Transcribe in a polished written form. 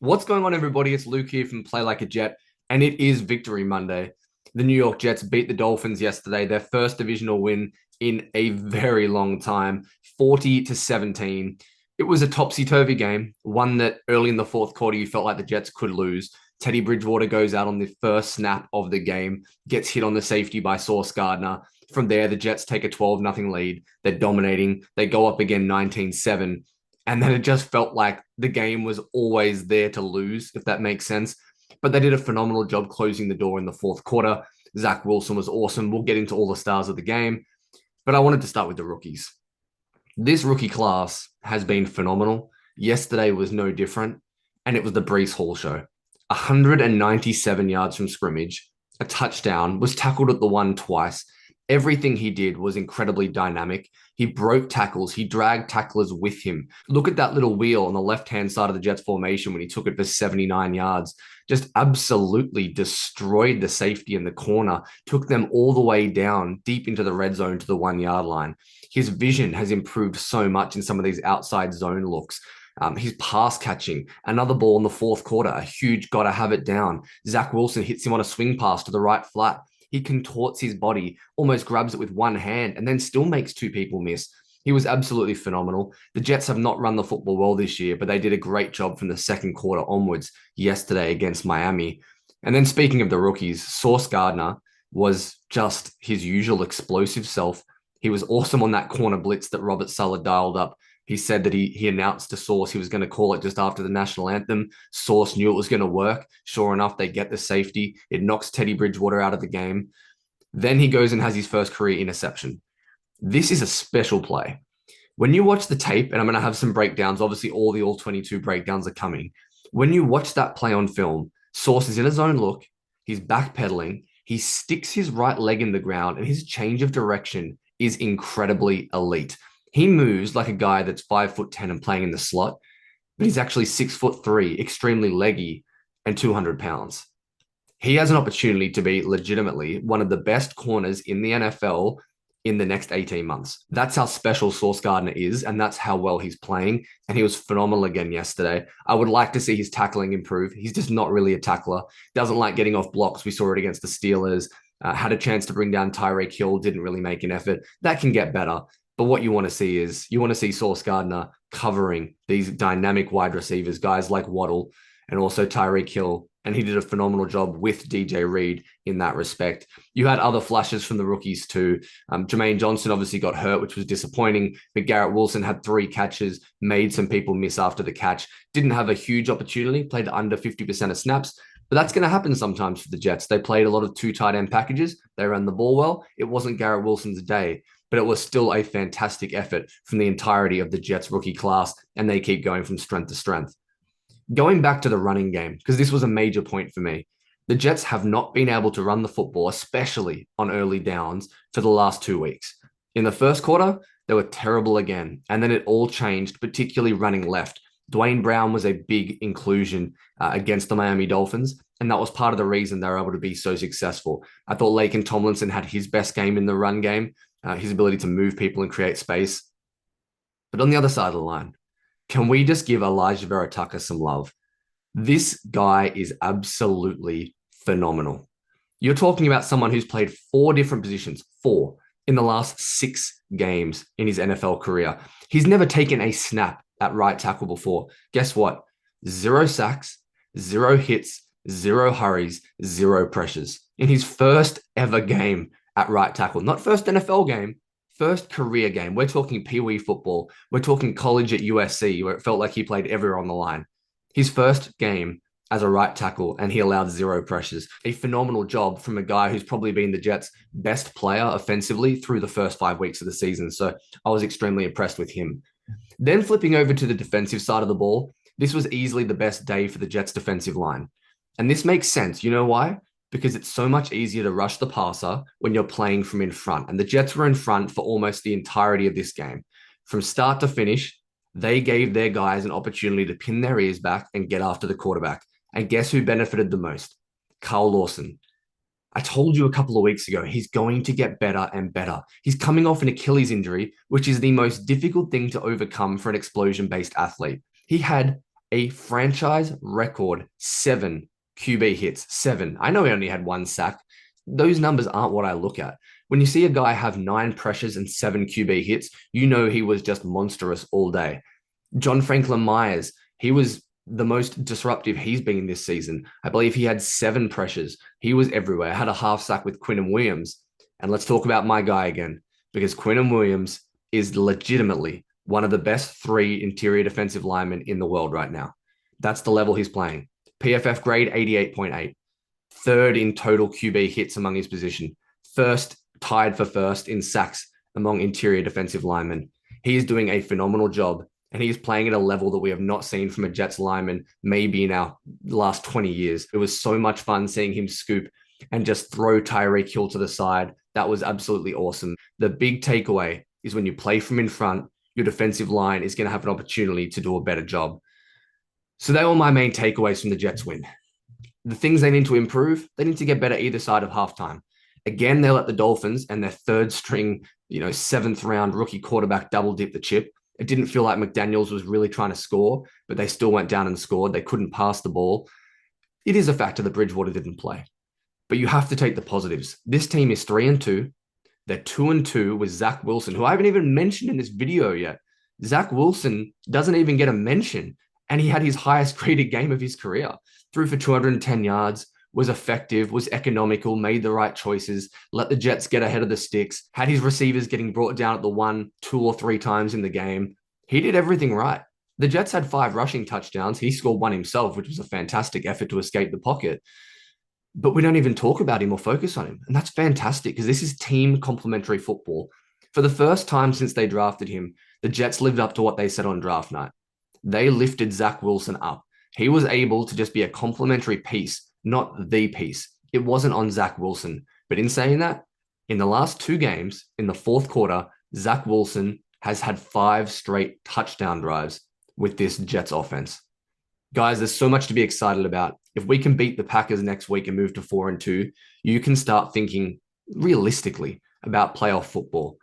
What's going on, everybody? It's Luke here from Play Like a Jet, and it is Victory Monday. The New York Jets beat the Dolphins yesterday, their first divisional win in a very long time, 40-17. It was a topsy-turvy game, one that early in the fourth quarter you felt like the Jets could lose. Teddy Bridgewater goes out on the first snap of the game, gets hit on the safety by Sauce Gardner. From there, the Jets take a 12-0 lead. They're dominating. They go up again 19-7. And then it just felt like the game was always there to lose, if that makes sense. But they did a phenomenal job closing the door in the fourth quarter. Zach Wilson was awesome. We'll get into all the stars of the game. But I wanted to start with the rookies. This rookie class has been phenomenal. Yesterday was no different. And it was the Breece Hall show. 197 yards from scrimmage, a touchdown, was tackled at the one twice. Everything he did was incredibly dynamic. He broke tackles. He dragged tacklers with him. Look at that little wheel on the left-hand side of the Jets formation when he took it for 79 yards. Just absolutely destroyed the safety in the corner, took them all the way down deep into the red zone to the 1 yard line. His vision has improved so much in some of these outside zone looks. His pass catching, another ball in the fourth quarter, a huge gotta have it down. Zach Wilson hits him on a swing pass to the right flat. He contorts his body, almost grabs it with one hand, and then still makes two people miss. He was absolutely phenomenal. The Jets have not run the football well this year, but they did a great job from the second quarter onwards yesterday against Miami. And then speaking of the rookies, Sauce Gardner was just his usual explosive self. He was awesome on that corner blitz that Robert Saleh dialed up. He said that he announced to Sauce he was going to call it just after the national anthem. Sauce knew it was going to work. Sure enough, they get the safety. It knocks Teddy Bridgewater out of the game. Then he goes and has his first career interception. This is a special play. When you watch the tape, and I'm going to have some breakdowns, obviously all the all-22 breakdowns are coming. When you watch that play on film, Sauce is in his own look. He's backpedaling. He sticks his right leg in the ground, and his change of direction is incredibly elite. He moves like a guy that's 5'10" and playing in the slot, but he's actually 6'3", extremely leggy, and 200 pounds. He has an opportunity to be legitimately one of the best corners in the NFL in the next 18 months. That's how special Sauce Gardner is, and that's how well he's playing. And he was phenomenal again yesterday. I would like to see his tackling improve. He's just not really a tackler. Doesn't like getting off blocks. We saw it against the Steelers. Had a chance to bring down Tyreek Hill. Didn't really make an effort. That can get better. But what you want to see is you want to see Sauce Gardner covering these dynamic wide receivers, guys like Waddle and also Tyreek Hill. And he did a phenomenal job with DJ Reed in that respect. You had other flashes from the rookies too. Jermaine Johnson obviously got hurt, which was disappointing. But Garrett Wilson had 3 catches, made some people miss after the catch. Didn't have a huge opportunity, played under 50% of snaps. But that's going to happen sometimes for the Jets. They played a lot of 2 tight end packages. They ran the ball well. It wasn't Garrett Wilson's day, but it was still a fantastic effort from the entirety of the Jets rookie class, and they keep going from strength to strength. Going back to the running game, because this was a major point for me, the Jets have not been able to run the football, especially on early downs, for the last 2 weeks. In the first quarter, they were terrible again, and then it all changed, particularly running left. Dwayne Brown was a big inclusion against the Miami Dolphins, and that was part of the reason they were able to be so successful. I thought Laken Tomlinson had his best game in the run game, his ability to move people and create space. But on the other side of the line, can we just give Elijah Vera Tucker some love? This guy is absolutely phenomenal. You're talking about someone who's played 4 different positions, 4, in the last 6 games in his NFL career. He's never taken a snap at right tackle before. Guess what? 0 sacks, 0 hits, 0 hurries, 0 pressures. In his first ever game at right tackle, not first NFL game, first career game. We're talking Pee Wee football. We're talking college at USC, where it felt like he played everywhere on the line. His first game as a right tackle, and he allowed 0 pressures. A phenomenal job from a guy who's probably been the Jets' best player offensively through the first 5 weeks of the season. So I was extremely impressed with him. Then flipping over to the defensive side of the ball, this was easily the best day for the Jets' defensive line. And this makes sense. You know why? Because it's so much easier to rush the passer when you're playing from in front. And the Jets were in front for almost the entirety of this game. From start to finish, they gave their guys an opportunity to pin their ears back and get after the quarterback. And guess who benefited the most? Carl Lawson. I told you a couple of weeks ago, he's going to get better and better. He's coming off an Achilles injury, which is the most difficult thing to overcome for an explosion-based athlete. He had a franchise record 7 QB hits. 7. I know he only had 1 sack. Those numbers aren't what I look at. When you see a guy have 9 pressures and 7 QB hits, you know he was just monstrous all day. John Franklin Myers, he was the most disruptive he's been this season. I believe he had 7 pressures. He was everywhere. Had a half sack with Quinnen Williams. And let's talk about my guy again, because Quinnen Williams is legitimately one of the best 3 interior defensive linemen in the world right now. That's the level he's playing. PFF grade 88.8. Third in total QB hits among his position. Tied for first in sacks among interior defensive linemen. He is doing a phenomenal job, and he is playing at a level that we have not seen from a Jets lineman maybe in our last 20 years. It was so much fun seeing him scoop and just throw Tyreek Hill to the side. That was absolutely awesome. The big takeaway is when you play from in front, your defensive line is going to have an opportunity to do a better job. So they were my main takeaways from the Jets win. The things they need to improve, they need to get better either side of halftime. Again, they let the Dolphins and their third string, 7th round rookie quarterback double dip the chip. It didn't feel like McDaniels was really trying to score, but they still went down and scored. They couldn't pass the ball. It is a factor that Bridgewater didn't play, but you have to take the positives. This team is 3-2. They're 2-2 with Zach Wilson, who I haven't even mentioned in this video yet. Zach Wilson doesn't even get a mention, and he had his highest graded game of his career. Threw for 210 yards, was effective, was economical, made the right choices, let the Jets get ahead of the sticks, had his receivers getting brought down at the 1, 2, or 3 times in the game. He did everything right. The Jets had 5 rushing touchdowns. He scored 1 himself, which was a fantastic effort to escape the pocket. But we don't even talk about him or focus on him. And that's fantastic because this is team complementary football. For the first time since they drafted him, the Jets lived up to what they said on draft night. They lifted Zach Wilson up. He was able to just be a complementary piece, not the piece. It wasn't on Zach Wilson. But in saying that, in the last 2 games, in the fourth quarter, Zach Wilson has had 5 straight touchdown drives with this Jets offense. Guys, there's so much to be excited about. If we can beat the Packers next week and move to 4-2, you can start thinking realistically about playoff football.